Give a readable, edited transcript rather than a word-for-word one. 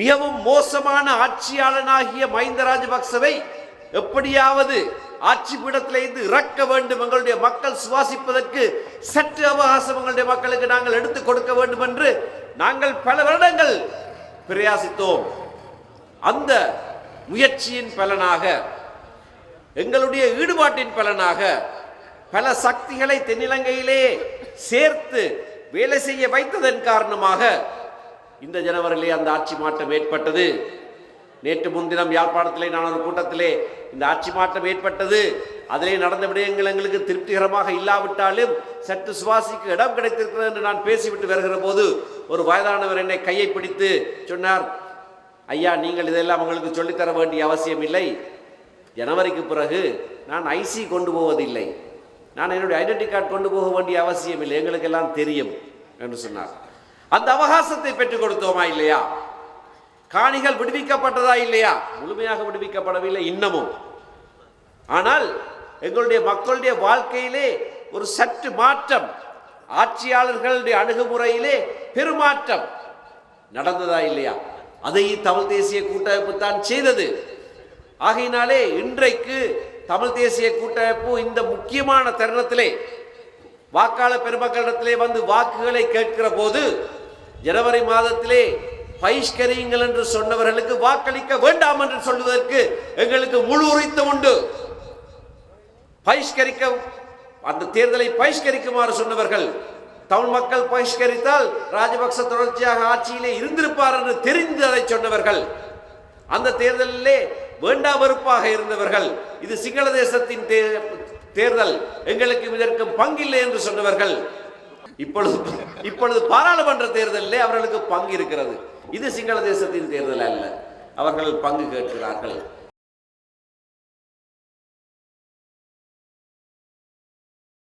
மிகவும் மோசமான ஆட்சியாளனாகிய மஹிந்த ராஜபக்சவை எப்படியாவது ஆட்சி பீடத்திலிருந்து இறக்க வேண்டும், எங்களுடைய மக்கள் சுவாசிப்பதற்கு சற்று அவகாசம் எங்களுடைய மக்களுக்கு நாங்கள் எடுத்துக் கொடுக்க வேண்டும் என்று நாங்கள் பல வருடங்கள் பிரயாசித்தோம். அந்த முயற்சியின் பலனாக, எங்களுடைய ஈடுபாட்டின் பலனாக பல சக்திகளை தென்னிலங்கையிலே சேர்த்து வேலை செய்ய வைத்ததன் காரணமாக இந்த ஜனவரியிலே அந்த ஆட்சி மாற்றம் ஏற்பட்டது. நேற்று முன்தினம் யாழ்ப்பாணத்திலே நான் ஒரு கூட்டத்திலே இந்த ஆட்சி மாற்றம் ஏற்பட்டது, அதிலே நடந்த விடயங்கள் எங்களுக்கு திருப்திகரமாக இல்லாவிட்டாலும் சற்று சுவாசிக்கு இடம் கிடைத்திருக்கிறது என்று நான் பேசிவிட்டு வருகிற போது ஒரு வயதானவர் என்னை கையை பிடித்து சொன்னார், ஐயா, நீங்கள் இதெல்லாம் உங்களுக்கு சொல்லித்தர வேண்டிய அவசியம் இல்லை. ஜனவரிக்கு பிறகு நான் ஐசி கொண்டு போவதில்லை, நான் என்னுடைய ஐடென்டி கார்டு கொண்டு போக வேண்டிய அவசியம் இல்லை, எங்களுக்கு எல்லாம் தெரியும் என்று சொன்னார். அந்த அவகாசத்தை பெற்றுக் கொடுத்தோமா இல்லையா? காணிகள் விடுவிக்கப்பட்டதா இல்லையா? முழுமையாக விடுவிக்கப்படவில்லை இன்னமும். ஆனால் எங்களுடைய மக்களுடைய வாழ்க்கையிலே ஒரு சற்று மாற்றம், ஆட்சியாளர்களுடைய அணுகுமுறையிலே பெருமாற்றம் நடந்ததா இல்லையா? அதை தமிழ் தேசிய கூட்டமைப்பு தான் செய்தது. ஆகையினாலே இன்றைக்கு தமிழ் தேசிய கூட்டமைப்பு இந்த முக்கியமான தருணத்திலே வாக்காளர் பெருமக்களிடத்திலே வந்து வாக்குகளை கேட்கிற போது ஜனவரி மாதத்திலே பகிஷ்கரியுங்கள் என்று சொன்னவர்களுக்கு வாக்களிக்க வேண்டாம் என்று சொல்வதற்கு எங்களுக்கு முழு உரித்தம் உண்டு. பகிஷ்கரிக்க, அந்த தேர்தலை பகிஷ்கரிக்குமாறு சொன்னவர்கள், தமிழ் மக்கள் பகிஷ்கரித்தால் ராஜபக்ச தொடர்ச்சியாக ஆட்சியிலே இருந்திருப்பார் என்று தெரிந்து அதை சொன்னவர்கள், அந்த தேர்தலிலே வேண்டா வெறுப்பாக இருந்தவர்கள், இது சிங்கள தேசத்தின் தேர்தல், எங்களுக்கு இதற்கு பங்கில்லை என்று சொன்னவர்கள், இப்பொழுது பாராளுமன்ற தேர்தலிலே அவர்களுக்கு பங்கு இருக்கிறது. இது சிங்கள தேசத்தின் தேர்தல் அல்ல, அவர்கள் பங்கு கேட்கிறார்கள்.